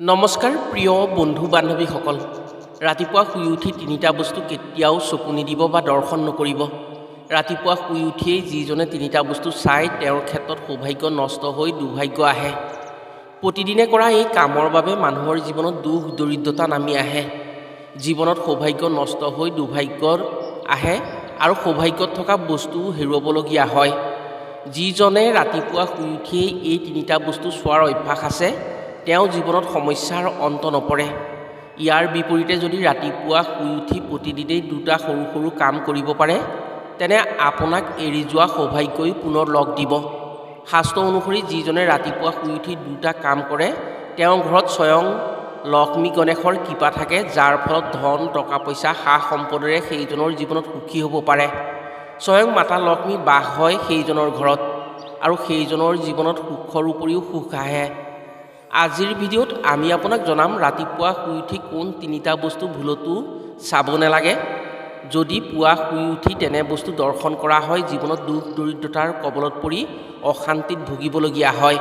নমস্কাৰ প্ৰিয় বন্ধু বান্ধৱীসকল। ৰাতিপুৱা শুই উঠি তিনিটা বস্তু কেতিয়াও চকু নিদিব বা দৰ্শন নকৰিব। ৰাতিপুৱা শুই উঠিয়েই যিজনে তিনিটা বস্তু চাই তেওঁৰ ক্ষেত্ৰত সৌভাগ্য নষ্ট হৈ দুৰ্ভাগ্য আহে। প্ৰতিদিনে কৰা এই কামৰ বাবে মানুহৰ জীৱনত দুখ দৰিদ্ৰতা নামি আহে। জীৱনত সৌভাগ্য নষ্ট হৈ দুৰ্ভাগ্য আহে আৰু সৌভাগ্যত থকা বস্তু হেৰুৱাবলগীয়া হয়। যিজনে ৰাতিপুৱা শুই উঠিয়েই এই তিনিটা বস্তু চোৱাৰ অভ্যাস আছে তেওঁ জীৱনত সমস্যাৰ অন্ত নপৰে। ইয়াৰ বিপৰীতে যদি ৰাতিপুৱা শুই উঠি প্ৰতিদিনেই দুটা সৰু সৰু কাম কৰিব পাৰে তেনে আপোনাক এৰি যোৱা সৌভাগ্যই পুনৰ লগ দিব। শাস্ত্ৰ অনুসৰি যিজনে ৰাতিপুৱা শুই উঠি দুটা কাম কৰে তেওঁৰ ঘৰত স্বয়ং লক্ষ্মী গণেশৰ কৃপা থাকে, যাৰ ফলত ধন টকা পইচা সা সম্পদৰে সেইজনৰ জীৱনত সুখী হ'ব পাৰে। স্বয়ং মাতা লক্ষ্মী বাস হয় সেইজনৰ ঘৰত আৰু সেইজনৰ জীৱনত সুখৰ উপৰিও সুখ আহে। আজিৰ ভিডিঅ'ত আমি আপোনাক জনাম ৰাতিপুৱা শুই উঠি কোন তিনিটা বস্তু ভুলতো চাব নালাগে। যদি পুৱা শুই উঠি তেনে বস্তু দৰ্শন কৰা হয় জীৱনত দুখ দৰিদ্ৰতাৰ কবলত পৰি অশান্তিত ভুগিবলগীয়া হয়।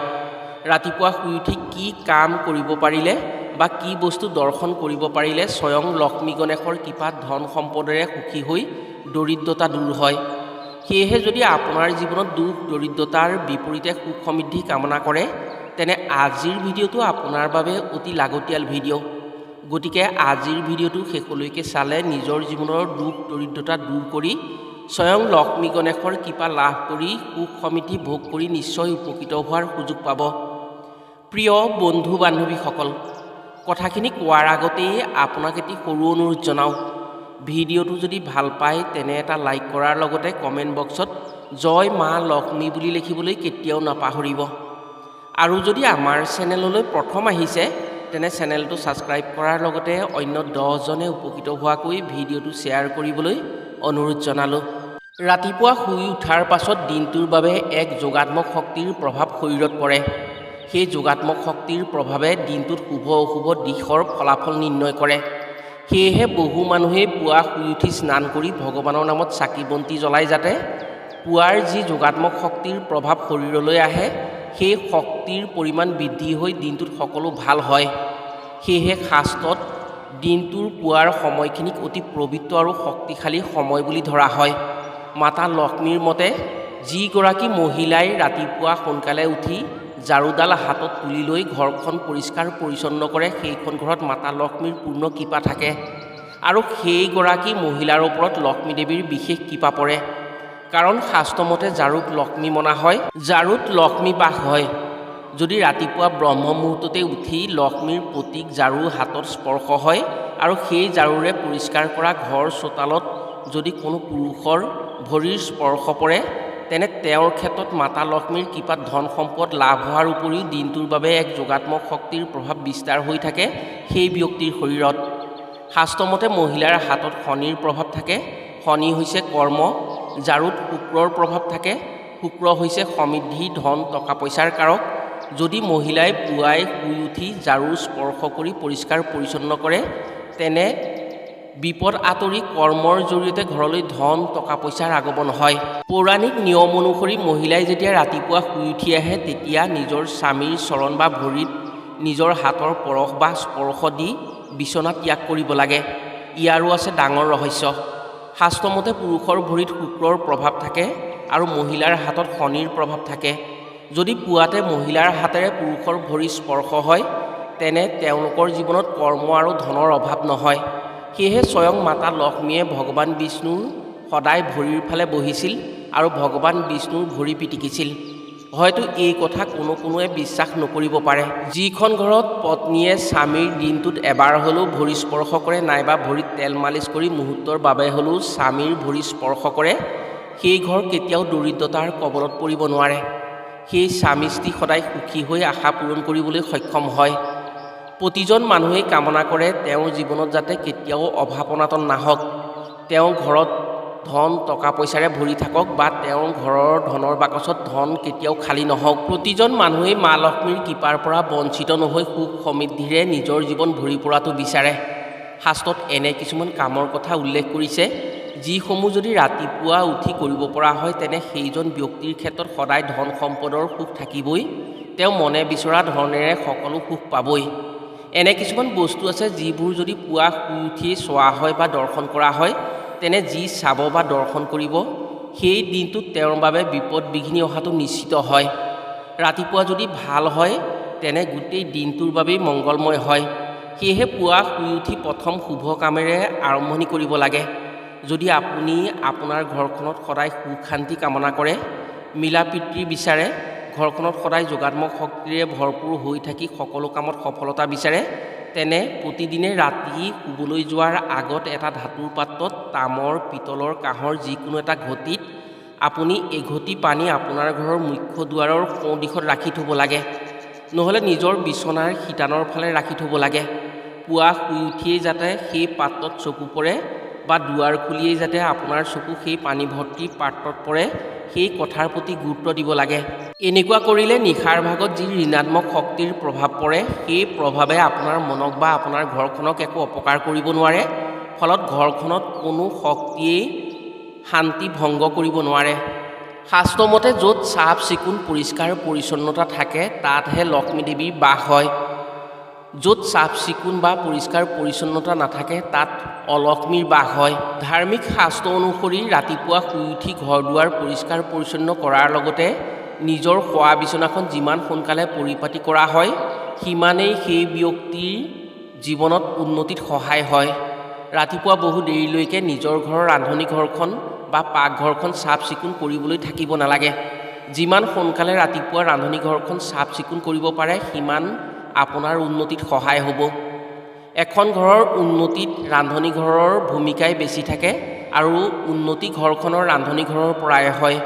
ৰাতিপুৱা শুই উঠি কি কাম কৰিব পাৰিলে বা কি বস্তু দৰ্শন কৰিব পাৰিলে স্বয়ং লক্ষ্মী গণেশৰ কৃপাত ধন সম্পদৰে সুখী হৈ দৰিদ্ৰতা দূৰ হয়। সেয়েহে যদি আপোনাৰ জীৱনত দুখ দৰিদ্ৰতাৰ বিপৰীতে সুখ সমৃদ্ধি কামনা কৰে তেনে আজিৰ ভিডিঅ'টো আপোনাৰ বাবে অতি লাগতিয়াল ভিডিঅ'। গতিকে আজিৰ ভিডিঅ'টো শেষলৈকে চালে নিজৰ জীৱনৰ দুখ দৰিদ্ৰতা দূৰ কৰি স্বয়ং লক্ষ্মী গণেশৰ কৃপা লাভ কৰি সুখ সমৃদ্ধি ভোগ কৰি নিশ্চয় উপকৃত হোৱাৰ সুযোগ পাব। প্ৰিয় বন্ধু বান্ধৱীসকল, কথাখিনি কোৱাৰ আগতেই আপোনাক এটি সৰু অনুৰোধ জনাওঁ। ভিডিঅ'টো যদি ভাল পায় তেনে এটা লাইক কৰাৰ লগতে কমেণ্ট বক্সত জয় মা লক্ষ্মী বুলি লিখিবলৈ কেতিয়াও নাপাহৰিব। আৰু যদি আমাৰ চেনেললৈ প্ৰথম আহিছে তেনে চেনেলটো ছাবস্ক্ৰাইব কৰাৰ লগতে অন্য 10জনে উপকৃত হোৱাকৈ ভিডিঅ'টো শ্বেয়াৰ কৰিবলৈ অনুৰোধ জনালোঁ। ৰাতিপুৱা শুই উঠাৰ পাছত দিনটোৰ বাবে এক যোগাত্মক শক্তিৰ প্ৰভাৱ শৰীৰত পৰে। সেই যোগাত্মক শক্তিৰ প্ৰভাৱে দিনটোত শুভ অশুভ দিশৰ ফলাফল নিৰ্ণয় কৰে। সেয়েহে বহু মানুহেই পুৱা শুই উঠি স্নান কৰি ভগৱানৰ নামত চাকি বন্তি জ্বলাই যাতে পুৱাৰ যি যোগাত্মক শক্তিৰ প্ৰভাৱ শৰীৰলৈ আহে সেই শক্তিৰ পৰিমাণ বৃদ্ধি হৈ দিনটোত সকলো ভাল হয়। সেয়েহে শাস্ত্ৰত দিনটোৰ পুৱাৰ সময়খিনিক অতি পবিত্ৰ আৰু শক্তিশালী সময় বুলি ধৰা হয়। মাতা লক্ষ্মীৰ মতে যিগৰাকী মহিলাই ৰাতিপুৱা সোনকালে উঠি ঝাৰুডাল হাতত তুলি লৈ ঘৰখন পৰিষ্কাৰ পৰিচ্ছন্ন কৰে সেইখন ঘৰত মাতা লক্ষ্মীৰ পূৰ্ণ কৃপা থাকে আৰু সেইগৰাকী মহিলাৰ ওপৰত লক্ষ্মী দেৱীৰ বিশেষ কৃপা পৰে। কাৰণ শাস্ত্ৰমতে ঝাৰুক লক্ষ্মী মনা হয়, ঝাৰুত লক্ষ্মী বাস হয়। যদি ৰাতিপুৱা ব্ৰহ্ম মুহূৰ্ততে উঠি লক্ষ্মীৰ প্ৰতীক ঝাৰু হাতত স্পৰ্শ হয় আৰু সেই ঝাৰুৰে পৰিষ্কাৰ কৰা ঘৰ চোতালত যদি কোনো পুৰুষৰ ভৰিৰ স্পৰ্শ পৰে তেনে তেওঁৰ ক্ষেত্ৰত মাতা লক্ষ্মীৰ কৃপাত ধন সম্পদ লাভ হোৱাৰ উপৰিও দিনটোৰ বাবে এক যোগাত্মক শক্তিৰ প্ৰভাৱ বিস্তাৰ হৈ থাকে সেই ব্যক্তিৰ শৰীৰত। শাস্ত্ৰমতে মহিলাৰ হাতত শনিৰ প্ৰভাৱ থাকে। শনি হৈছে কৰ্ম, ঝাৰুত শুক্ৰৰ প্ৰভাৱ থাকে। শুক্ৰ হৈছে সমৃদ্ধি ধন টকা পইচাৰ কাৰক। যদি মহিলাই পুৱাই শুই উঠি ঝাৰু স্পৰ্শ কৰি পৰিষ্কাৰ পৰিচ্ছন্ন কৰে তেনে বিপদ আঁতৰি কৰ্মৰ জৰিয়তে ঘৰলৈ ধন টকা পইচাৰ আগমন হয়। পৌৰাণিক নিয়ম অনুসৰি মহিলাই যেতিয়া ৰাতিপুৱা শুই উঠি আহে তেতিয়া নিজৰ স্বামীৰ চৰণ বা ভৰিত নিজৰ হাতৰ পৰশ বা স্পৰ্শ দি বিচনা ত্যাগ কৰিব লাগে। ইয়াৰো আছে ডাঙৰ ৰহস্য। শাস্ত্ৰমতে পুৰুষৰ ভৰিত শুক্ৰৰ প্ৰভাৱ থাকে আৰু মহিলাৰ হাতত শনিৰ প্ৰভাৱ থাকে। যদি পুৱাতে মহিলাৰ হাতেৰে পুৰুষৰ ভৰি স্পৰ্শ হয় তেনে তেওঁলোকৰ জীৱনত কৰ্ম আৰু ধনৰ অভাৱ নহয়। সেয়েহে স্বয়ং মাতা লক্ষ্মীয়ে ভগৱান বিষ্ণুৰ সদায় ভৰিৰ ফালে বহিছিল আৰু ভগৱান বিষ্ণুৰ ভৰি পিটিকিছিল। হয়তো এই কথা কোনোৱে বিশ্বাস নকৰিব পাৰে। যিখন ঘৰত পত্নীয়ে স্বামীৰ দিনটোত এবাৰ হ'লেও ভৰি স্পৰ্শ কৰে নাইবা ভৰিত তেল মালিচ কৰি মুহূৰ্তৰ বাবে হ'লেও স্বামীৰ ভৰি স্পৰ্শ কৰে সেই ঘৰ কেতিয়াও দৰিদ্ৰতাৰ কবলত পৰিব নোৱাৰে। সেই স্বামী স্ত্ৰী সদায় সুখী হৈ আশা পূৰণ কৰিবলৈ সক্ষম হয়। প্ৰতিজন মানুহেই কামনা কৰে তেওঁৰ জীৱনত যাতে কেতিয়াও অভাৱ অনাটন নাহক, তেওঁৰ ঘৰত ধন টকা পইচাৰে ভৰি থাকক বা তেওঁৰ ঘৰৰ ধনৰ বাকচত ধন কেতিয়াও খালী নহওক। প্ৰতিজন মানুহেই মা লক্ষ্মীৰ কৃপাৰ পৰা বঞ্চিত নহৈ সুখ সমৃদ্ধিৰে নিজৰ জীৱন ভৰি পৰাটো বিচাৰে। শাস্ত্ৰত এনে কিছুমান কামৰ কথা উল্লেখ কৰিছে যিসমূহ যদি ৰাতিপুৱা উঠি কৰিব পৰা হয় তেনে সেইজন ব্যক্তিৰ ক্ষেত্ৰত সদায় ধন সম্পদৰ সুখ থাকিবই, তেওঁ মনে বিচৰা ধৰণেৰে সকলো সুখ পাবই। এনে কিছুমান বস্তু আছে যিবোৰ যদি পুৱা শুই উঠিয়েই চোৱা হয় বা দৰ্শন কৰা হয়, তেনে যি চাব বা দৰ্শন কৰিব সেই দিনটোত তেওঁৰ বাবে বিপদ বিঘিনি অহাটো নিশ্চিত হয়। ৰাতিপুৱা যদি ভাল হয় তেনে গোটেই দিনটোৰ বাবেই মংগলময় হয়। সেয়েহে পুৱা শুই উঠি প্ৰথম শুভ কামেৰে আৰম্ভণি কৰিব লাগে। যদি আপুনি আপোনাৰ ঘৰখনত সদায় সুখ শান্তি কামনা কৰে, মিলা প্ৰীতি বিচাৰে, ঘৰখনত সদায় যোগাত্মক শক্তিৰে ভৰপূৰ হৈ থাকি সকলো কামত সফলতা বিচাৰে, তেনে প্ৰতিদিনে ৰাতি শুবলৈ যোৱাৰ আগত এটা ধাতুৰ পাত্ৰত তামৰ, পিতলৰ, কাঁহৰ যিকোনো এটা ঘটিত আপুনি এঘটি পানী আপোনাৰ ঘৰৰ মুখ্য দুৱাৰৰ সোঁ দিশত ৰাখি থ'ব লাগে। নহ'লে নিজৰ বিচনাৰ শিতানৰ ফালে ৰাখি থ'ব লাগে। পুৱা শুই উঠিয়েই যাতে সেই পাত্ৰত চকু পৰে বা দুৱাৰ খুলিয়েই যাতে আপোনাৰ চকু সেই পানী ভৰ্তি পাত্ৰত পৰে, সেই কথাৰ প্ৰতি গুৰুত্ব দিব লাগে। এনেকুৱা কৰিলে নিশাৰ ভাগত যি ঋণাত্মক শক্তিৰ প্ৰভাৱ পৰে, সেই প্ৰভাৱে আপোনাৰ মনক বা আপোনাৰ ঘৰখনক একো অপকাৰ কৰিব নোৱাৰে। ফলত ঘৰখনত কোনো শক্তিয়েই শান্তি ভংগ কৰিব নোৱাৰে। শাস্ত্ৰমতে য'ত চাফ চিকুণ পৰিষ্কাৰ পৰিচ্ছন্নতা থাকে তাতহে লক্ষ্মী দেৱীৰ বাস হয়। য'ত চাফ চিকুণ বা পৰিষ্কাৰ পৰিচ্ছন্নতা নাথাকে তাত অলক্ষ্মীৰ বাস হয়। ধাৰ্মিক শাস্ত্ৰ অনুসৰি ৰাতিপুৱা শুই উঠি ঘৰ দুৱাৰ পৰিষ্কাৰ পৰিচ্ছন্ন কৰাৰ লগতে নিজৰ শোৱা বিচনাখন যিমান সোনকালে পৰিপাটি কৰা হয়, সিমানেই সেই ব্যক্তিৰ জীৱনত উন্নতিত সহায় হয়। ৰাতিপুৱা বহু দেৰিলৈকে নিজৰ ঘৰৰ ৰান্ধনি ঘৰখন বা পাকঘৰখন চাফ চিকুণ কৰিবলৈ থাকিব নালাগে। যিমান সোনকালে ৰাতিপুৱা ৰান্ধনি ঘৰখন চাফ চিকুণ কৰিব পাৰে, সিমান আপোনাৰ উন্নতিত সহায় হ'ব। এখন ঘৰৰ উন্নতিত ৰান্ধনি ঘৰৰ ভূমিকাই বেছি থাকে আৰু উন্নতি ঘৰখনৰ ৰান্ধনি ঘৰৰ পৰাই হয়।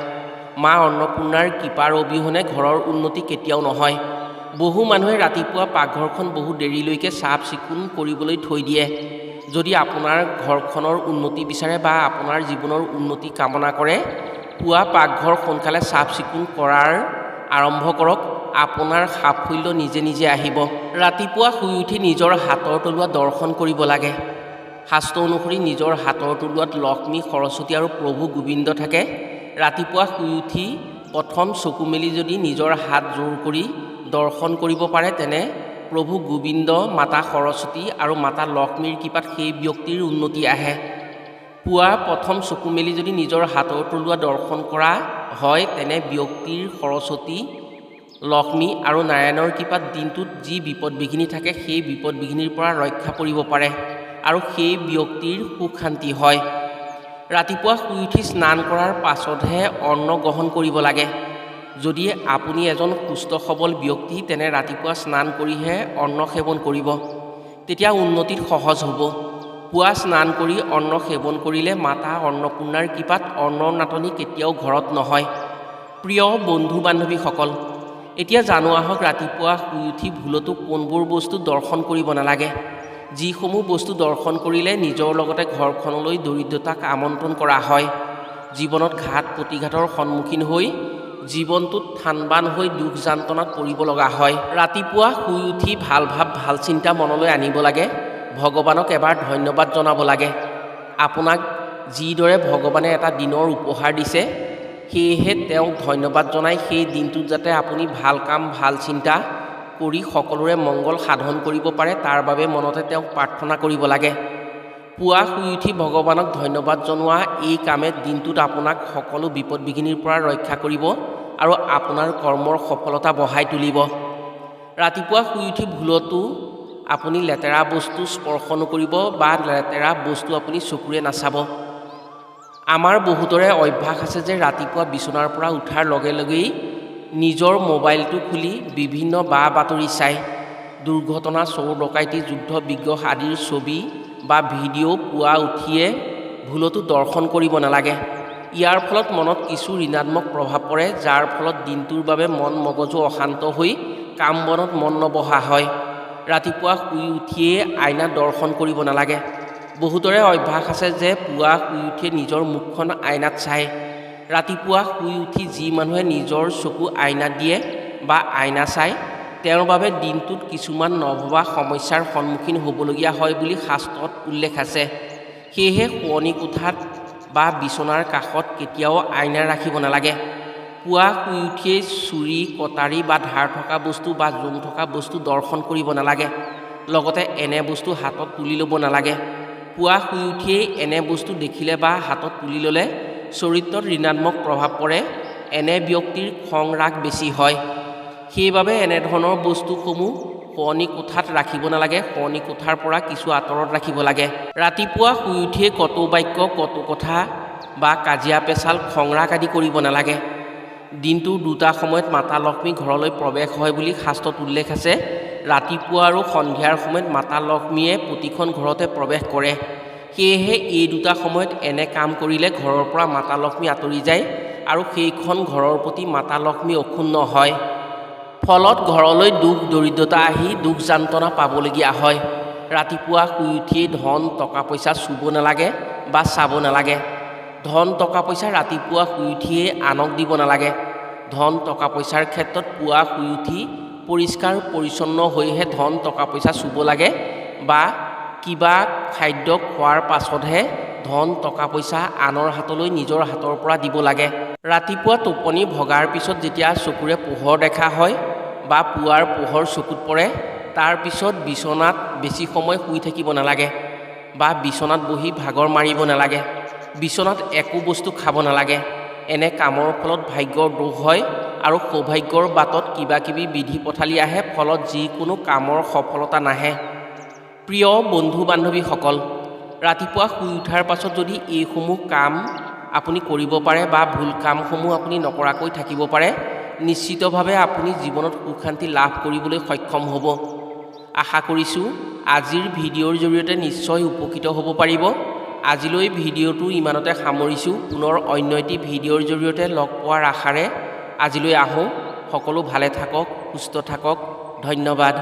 মা অন্নপূৰ্ণাৰ কৃপাৰ অবিহনে ঘৰৰ উন্নতি কেতিয়াও নহয়। বহু মানুহে ৰাতিপুৱা পাকঘৰখন বহু দেৰিলৈকে চাফ চিকুণ কৰিবলৈ থৈ দিয়ে। যদি আপোনাৰ ঘৰখনৰ উন্নতি বিচাৰে বা আপোনাৰ জীৱনৰ উন্নতি কামনা কৰে, পুৱা পাকঘৰ সোনকালে চাফ চিকুণ কৰাৰ আৰম্ভ কৰক। আপোনাৰ সাফল্য নিজে নিজে আহিব। ৰাতিপুৱা শুই উঠি নিজৰ হাতৰ তলুৱা দৰ্শন কৰিব লাগে। শাস্ত্ৰ অনুসৰি নিজৰ হাতৰ তলুৱাত লক্ষ্মী, সৰস্বতী আৰু প্ৰভু গোবিন্দ থাকে। ৰাতিপুৱা শুই উঠি প্ৰথম চকু মেলি যদি নিজৰ হাত জোৰ কৰি দৰ্শন কৰিব পাৰে, তেনে প্ৰভু গোবিন্দ, মাতা সৰস্বতী আৰু মাতা লক্ষ্মীৰ কৃপাত সেই ব্যক্তিৰ উন্নতি আহে। পুৱা প্ৰথম চকু মেলি যদি নিজৰ হাতৰ তলুৱা দৰ্শন কৰা হয়, তেনে ব্যক্তিৰ সৰস্বতী, লক্ষ্মী আৰু নাৰায়ণৰ কৃপাত দিনটোত যি বিপদ বিঘিনি থাকে সেই বিপদ বিঘিনিৰ পৰা ৰক্ষা পৰিব পাৰে আৰু সেই ব্যক্তিৰ সুখ শান্তি হয়। ৰাতিপুৱা শুই উঠি স্নান কৰাৰ পাছতহে অন্ন গ্ৰহণ কৰিব লাগে। যদি আপুনি এজন সুস্থ সবল ব্যক্তি, তেনে ৰাতিপুৱা স্নান কৰিহে অন্ন সেৱন কৰিব। তেতিয়া উন্নতিত সহজ হ'ব। পুৱা স্নান কৰি অন্ন সেৱন কৰিলে মাতা অন্নপূৰ্ণাৰ কৃপাত অন্নৰ নাটনি কেতিয়াও ঘৰত নহয়। প্ৰিয় বন্ধু বান্ধৱীসকল, এতিয়া জানো আহক ৰাতিপুৱা শুই উঠি ভুলতো কোনবোৰ বস্তু দৰ্শন কৰিব নালাগে। যিসমূহ বস্তু দৰ্শন কৰিলে নিজৰ লগতে ঘৰখনলৈ দৰিদ্ৰতাক আমন্ত্ৰণ কৰা হয়। জীৱনত ঘাত প্ৰতিঘাতৰ সন্মুখীন হৈ জীৱনটোত থানবান হৈ দুখ যান্তনাত পৰিব লগা হয়। ৰাতিপুৱা শুই উঠি ভাল ভাৱ, ভাল চিন্তা মনলৈ আনিব লাগে। ভগৱানক এবাৰ ধন্যবাদ জনাব লাগে। আপোনাক যিদৰে ভগৱানে এটা দিনৰ উপহাৰ দিছে, সেয়েহে তেওঁক ধন্যবাদ জনাই সেই দিনটোত যাতে আপুনি ভাল কাম, ভাল চিন্তা কৰি সকলোৰে মংগল সাধন কৰিব পাৰে, তাৰ বাবে মনতে তেওঁক প্ৰাৰ্থনা কৰিব লাগে। পুৱা শুই উঠি ভগৱানক ধন্যবাদ জনোৱা এই কামে দিনটোত আপোনাক সকলো বিপদ বিঘিনিৰ পৰা ৰক্ষা কৰিব আৰু আপোনাৰ কৰ্মৰ সফলতা বঢ়াই তুলিব। ৰাতিপুৱা শুই উঠি ভুলতো আপুনি লেতেৰা বস্তু স্পৰ্শ নকৰিব বা লেতেৰা বস্তু আপুনি চকুৰে নাচাব। আমাৰ বহুতৰে অভ্যাস আছে যে ৰাতিপুৱা বিচনাৰ পৰা উঠাৰ লগে লগেই নিজৰ মোবাইলটো খুলি বিভিন্ন বা বাতৰি চায়। দুৰ্ঘটনা, চোৰ ডকাইতি, যুদ্ধ বিগ্ৰহ আদিৰ ছবি বা ভিডিঅ' পুৱা উঠিয়ে ভুলতো দৰ্শন কৰিব নালাগে। ইয়াৰ ফলত মনত কিছু ঋণাত্মক প্ৰভাৱ পৰে, যাৰ ফলত দিনটোৰ বাবে মন মগজু অশান্ত হৈ কাম বনত মন নবহা হয়। ৰাতিপুৱা শুই উঠিয়ে আইনাত দৰ্শন কৰিব নালাগে। বহুতৰে অভ্যাস আছে যে পুৱা শুই উঠিয়ে নিজৰ মুখখন আইনাত চায়। ৰাতিপুৱা শুই উঠি যি মানুহে নিজৰ চকু আইনাত দিয়ে বা আইনা চায়, তেওঁৰ বাবে দিনটোত কিছুমান নভবা সমস্যাৰ সন্মুখীন হ'বলগীয়া হয় বুলি শাস্ত্ৰত উল্লেখ আছে। সেয়েহে শোৱনি কোঠাত বা বিচনাৰ কাষত কেতিয়াও আইনা ৰাখিব নালাগে। পুৱা শুই উঠিয়েই চুৰি, কটাৰী বা ধাৰ থকা বস্তু বা জোং থকা বস্তু দৰ্শন কৰিব নালাগে। লগতে এনে বস্তু হাতত তুলি ল'ব নালাগে। পুৱা শুই উঠিয়েই এনে বস্তু দেখিলে বা হাতত তুলি ল'লে চৰিত্ৰত ঋণাত্মক প্ৰভাৱ পৰে। এনে ব্যক্তিৰ খং ৰাগ বেছি হয়। সেইবাবে এনেধৰণৰ বস্তুসমূহ শোৱনি কোঠাত ৰাখিব নালাগে। শোৱনি কোঠাৰ পৰা কিছু আঁতৰত ৰাখিব লাগে। ৰাতিপুৱা শুই উঠিয়ে কটু বাক্য, কটু কথা বা কাজিয়া পেচাল, খং ৰাগ আদি কৰিব নালাগে। দিনটোৰ দুটা সময়ত মাতা লক্ষ্মী ঘৰলৈ প্ৰৱেশ হয় বুলি শাস্ত্ৰত উল্লেখ আছে। ৰাতিপুৱা আৰু সন্ধিয়াৰ সময়ত মাতা লক্ষ্মীয়ে প্ৰতিখন ঘৰতে প্ৰৱেশ কৰে। সেয়েহে এই দুটা সময়ত এনে কাম কৰিলে ঘৰৰ পৰা মাতা লক্ষ্মী আঁতৰি যায় আৰু সেইখন ঘৰৰ প্ৰতি মাতা লক্ষ্মী অক্ষুণ্ণ হয়। ফলত ঘৰলৈ দুখ দৰিদ্ৰতা আহি দুখ যান্ত্ৰণা পাবলগীয়া হয়। ৰাতিপুৱা শুই উঠিয়েই ধন টকা পইচা চুব নালাগে বা চাব নালাগে। ধন টকা পইচা ৰাতিপুৱা শুই উঠিয়েই আনক দিব নালাগে। ধন টকা পইচাৰ ক্ষেত্ৰত পুৱা শুই উঠি পৰিষ্কাৰ পৰিচ্ছন্ন হৈহে ধন টকা পইচা চুব লাগে বা কিবা খাদ্য খোৱাৰ পাছতহে ধন টকা পইচা আনৰ হাতলৈ নিজৰ হাতৰ পৰা দিব লাগে। ৰাতিপুৱা টোপনি ভগাৰ পিছত যেতিয়া চকুৰে পোহৰ দেখা হয় বা পুৱাৰ পোহৰ চকুত পৰে, তাৰ পিছত বিচনাত বেছি সময় শুই থাকিব নালাগে বা বিচনাত বহি ভাগৰ মাৰিব নালাগে। বিচনাত একো বস্তু খাব নালাগে। এনে কামৰ ফলত ভাগ্যৰ দোষ হয় আৰু সৌভাগ্যৰ বাটত কিবা কিবি বিধি পথালি আহে। ফলত যিকোনো কামৰ সফলতা নাহে। প্ৰিয় বন্ধু বান্ধৱীসকল, ৰাতিপুৱা শুই উঠাৰ পাছত যদি এইসমূহ কাম আপুনি কৰিব পাৰে বা ভুল কামসমূহ আপুনি নকৰাকৈ থাকিব পাৰে, নিশ্চিতভাৱে আপুনি জীৱনত সুখ শান্তি লাভ কৰিবলৈ সক্ষম হ'ব। আশা কৰিছোঁ আজিৰ ভিডিঅ'ৰ জৰিয়তে নিশ্চয় উপকৃত হ'ব পাৰিব। আজিলৈ ভিডিঅ'টো ইমানতে সামৰিছোঁ। পুনৰ অন্য এটি ভিডিঅ'ৰ জৰিয়তে লগ পোৱাৰ আশাৰে আজিলৈ আহোঁ। সকলো ভালে থাকক, সুস্থ থাকক। ধন্যবাদ।